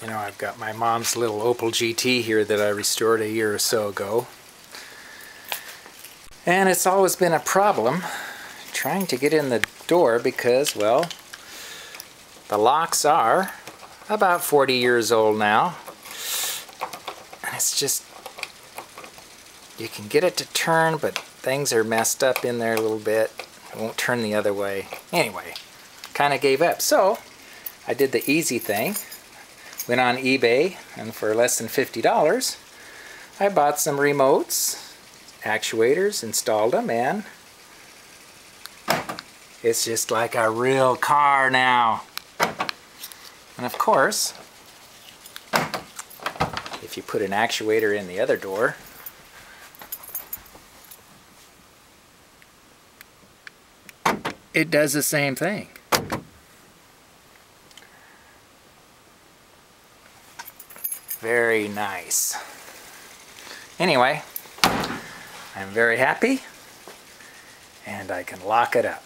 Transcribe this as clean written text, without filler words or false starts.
You know, I've got my mom's little Opel GT here that I restored a year or so ago. And it's always been a problem trying to get in the door because, well, the locks are about 40 years old now. And it's just, you can get it to turn, but things are messed up in there a little bit. It won't turn the other way. Anyway, kind of gave up. So I did the easy thing. Went on eBay, and for less than $50, I bought some remotes, actuators, installed them, and it's just like a real car now. And of course, if you put an actuator in the other door, it does the same thing. Very nice. Anyway, I'm very happy, and I can lock it up.